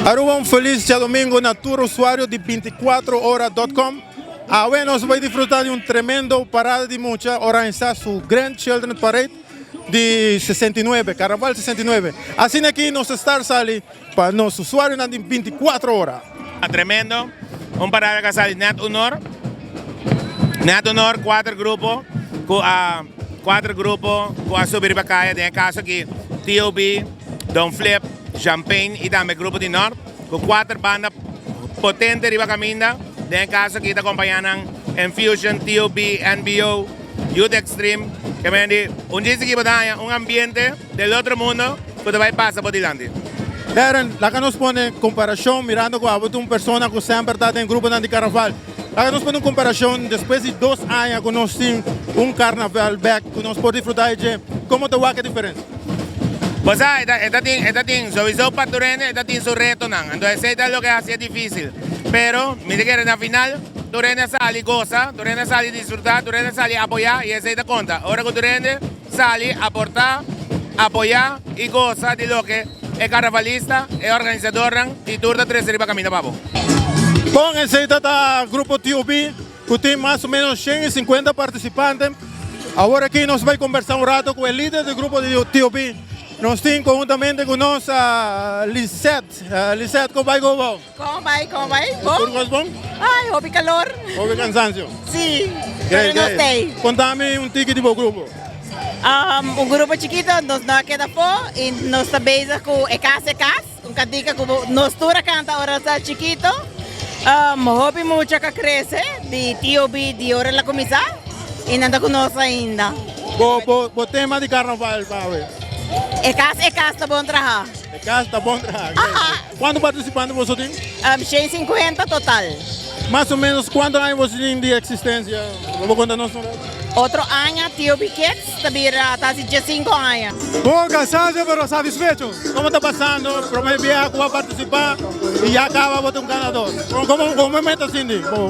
Aruba un feliz día domingo na tour usuario de 24horas.com. Hoy nos va a disfrutar de un tremendo parada de mucha organizada su Grand Children Parade de 69, Carnaval 69. Así aquí nos está saliendo para los usuarios de 24 horas. Tremendo, un parada que sale Net Honor, 4 grupos, com a subir para cá, tem caso aqui, T.O.B., Don Flip, Champagne e também grupo de Norte, com 4 bandas potentes de caminho, tem caso aqui, acompanhando Infusion, T.O.B., NBO, Youth Extreme, que vende dia que vai um ambiente do outro mundo que vai passar por delante. Darren, lá que nos põe comparação, mirando com uma pessoa que sempre está em grupo de carnaval. Lá que nos põe comparação, depois de 2 anos que nós temos carnaval back, que nós podemos disfrutar de como te vai a diferença. Pues esta tiene sowieso para Turene, esta tiene su reto, entonces esto es lo que hace difícil. Pero, mire que en la final, Turene sale y goza, Turene sale y disfrutar, Turene sale y apoyar y ese te cuenta. Ahora que Turene sale a aportar, apoyar y goza de lo que es carnavalista, es organizador y tour de 3 para caminar para vos. Con ese grupo T.O.B., que tem mais ou menos 150 participantes. Agora aqui nós vamos conversar rato com o líder do grupo de T.O.B. Nós temos conjuntamente conosco a Lisette. Lisette, como vai? Como vai? Bom? Tudo bom? Ai, houve calor. Houve cansancio? Sim, pero não sei. Contame ticket do grupo. Grupo chiquito, nós não queda fora e nós também com ECAS, cantica com nós toda canta agora está chiquito. Houve muita que cresce de T.O.B. de hora la começar e nada conosco ainda. O tema de carnaval, para ver. ECAS está bom trabalhar. ECAS está bom trabalhar. Quantos participantes você tem? 150 total. Mais ou menos quantos anos você tem de existência? Vou contar nós. Outro ano, T.O.B. Kids, está de 5 anos. Bom, cansado, mas satisfeito. Como está passando? Primeiro dia que vai participar e já acaba botando ganador. Como é assim,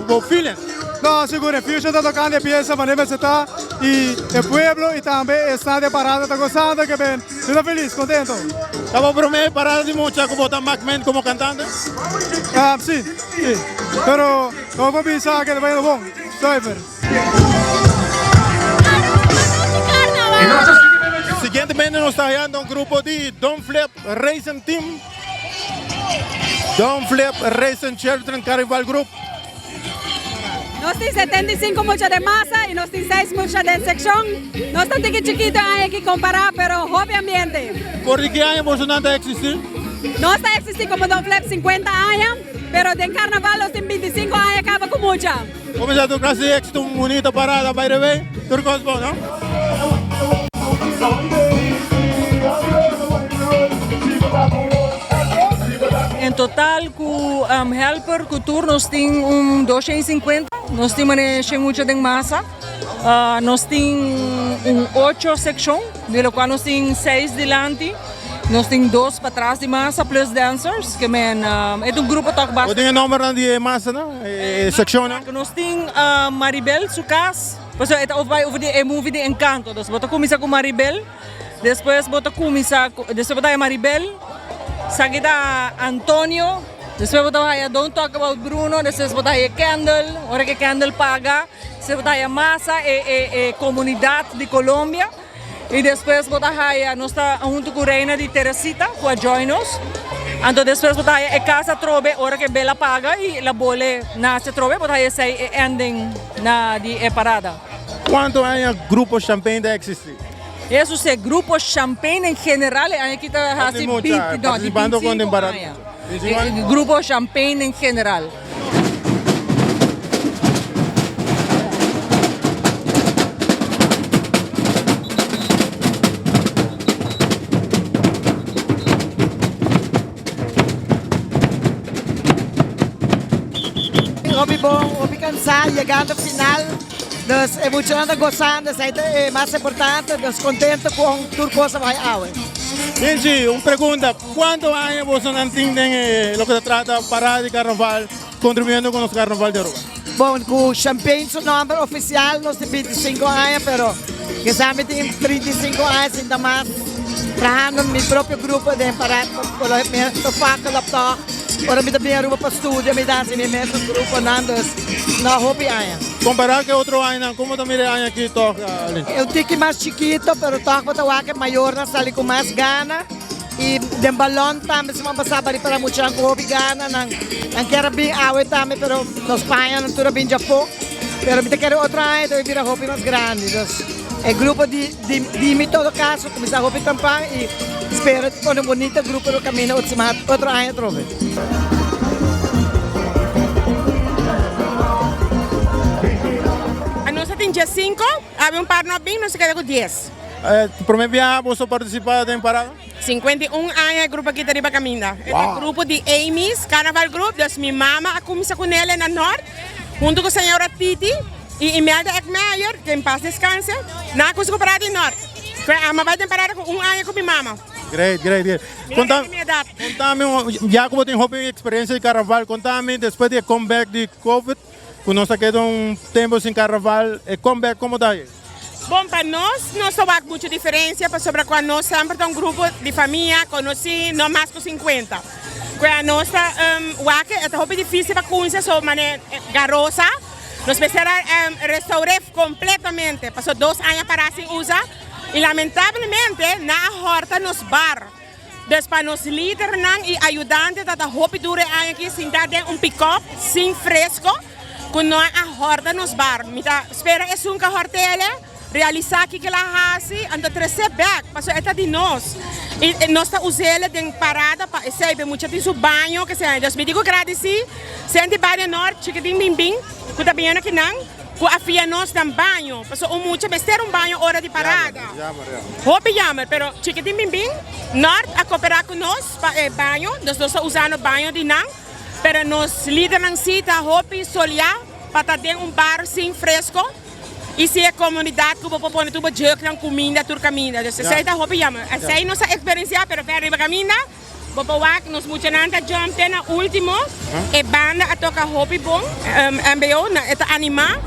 o feeling? No, seguro, Fusion está tocando pieza para a universidade e o pueblo e também está de parada, está gostando, que bem. Estou feliz, contento. Estava primeiro parada de mucha como botar McMahon como cantante? Sim, sim. Pero não vou pensar que vai bom. Super. Siguientemente nos está hallando un grupo de Don Flip Racing Team. Don Flip Racing Children Carnival Group. Nós temos 75 mucha de massa e nós temos 6 mucha de secção. Nós estamos aqui chiquito aí que comparar, pero obviamente. ¿Por qué año vos no existir? Nós está existindo como Don Flip 50 anos, pero de carnaval nós temos 25 anos acaba com mucha. Como já tu classe éxito bonita parada, by the way, turcos bom, não? Em total, com helper, com tour, nós temos 250, nós temos muita de massa, nós temos 8 secções, de qual nós temos 6 delante, nós temos 2 para trás de massa, plus dancers, que é grupo toque bastante. Você tem o número de massa, não? Secção, não? Nós temos Maribel, Sucas, é movie de Encanto, então você começa com Maribel, depois você Maribel, Sagita Antonio, después botamos Don't Talk About Bruno, después botamos Candle, ahora que Candle paga, después botamos Massa Comunidad de Colombia, y después botamos nós está junto com Reina de Teresita, que a join us. Então después botamos Casa Trove, ahora que Bella paga, e la bole nasce Trove, botamos esse ending na de parada. Quanto anos grupo Champagne de existir? Eso es grupo Champagne en general, aquí está así participando con el grupo Champagne en general. Hobby bom, hobby cansado, chegando ao final. Nos emocionando, gozando, isso é mais importante, nos contentes com tudo que vai haver. Benji, una pregunta, ¿cuántos años vos no entienden lo que se trata parada de carnaval, contribuyendo con los carnaval de Aruba? Bom, com o Champagne, o nome oficial, nós temos 25 anos, mas que tem 35 anos, ainda mais trabalhando no meu próprio grupo de parada, pelo menos, eu faço laptop, agora me também Aruba para estúdio, me dá assim, meu mesmo grupo, Nandos, na Hopi Aia. Comparado que otro año, ¿cómo también el año aquí toca? Eu tenho que mais chiquito, pero toco para que maior, na sali com mais gana. E de balão também se mabasaba para muito ang Hopi gana, nang quero bem awet também, pero na Espanha não tudo bem Japão. Pero me quero outra ano, eu vira Hopi mais grande. É grupo de mim todo caso, começar Hopi tampang e espero quando bonito grupo do caminho outro ano trove. Tem dia 5, havia par novinho, não se queda com 10. ¿Tu primer viaje vos participado en parada? 51 anos, grupo aqui de caminha. É grupo de Amy's Carnaval Group, dus minha mama começou com ela na norte, junto com a senhora Titi e Imelda Ekmeyer, que em paz descanse, na coisa com parada em norte. A mamãe vai temporada com ano com minha mama. Great. Contame, ya como tengo experiencia de carnaval, contame después del comeback de COVID, cuando nos quedó un tiempo sin carnaval, el comeback, ¿cómo está ahí? Bom, para nós não há muita diferença, sobre quando nós sempre temos um grupo de família, conheci não mais que 50. Quando nós é muito difícil para conhecer, sobre garosa, nós precisamos restaurar completamente. Passou 2 anos para assim usar e lamentavelmente na horta nos bar. Dus para nos líderes e ajudantes da roupa dura aqui sentar dentro pick-up, sem fresco, quando não a horta nos bar. Espera é um hortela. Realizar que ela hace, anda trazer back, mas é de nós. E nós está usando de parada para receber muito de seu banho, que se então me digo agradecer, sente banho norte, chiquitinho bim bim, que tá bem aqui não, que afia nós dan banho, porque muito besteira banho hora de parada. Hope jammer, pero chiquitinho bim bim, norte a cooperar com nós para banho, nós está usando banho de não, pero nós lideram cita hope solar para ter bar sem fresco. E se a comunidade que pode pôr tudo de comida, tudo caminha. Então, se está roupa chama. Essa é nossa experiência, pero para arriba caminha, vou wak nos muito nanta jump na último, e banda a tocar roupa bom, MBO na eta anima.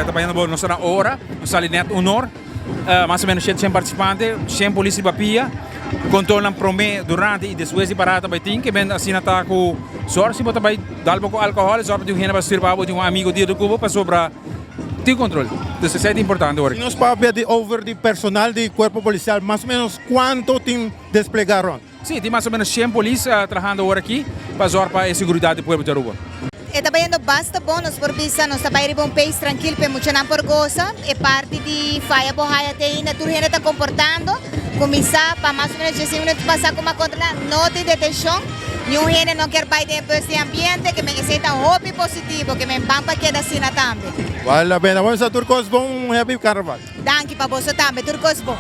Trabalhando bom, nós na hora, nós ali net honor, mais ou menos 100 participantes, 100 polícia papia. Controlam prome durante e depois de parada também tem que vem assim na com sorte se botar vai dar pouco álcool só para ter uma bastir para um amigo dia do cubo para sobrar tem controle isso é importante agora. Se nós para de over de personal de corpo policial mais ou menos quanto tem desplegaram? Sim, tem mais ou menos 100 polícia trabalhando agora aqui para a segurança do povo de Aruba. E trabalhando basta bom, nós por vista, nós trabalhamos bom país tranquilo, para muito não por goza, é parte de faia borraia tem na turma está comportando, começar para mais ou menos 10 minutos passar com uma controla, não tem detenção, nenhum gente não quer vai ter esse ambiente que me aceita um hobby positivo, que me pampa que da sina também. Vale a pena, vamos a Turcos bom, happy carnaval. Danke para você também, Turcos bom.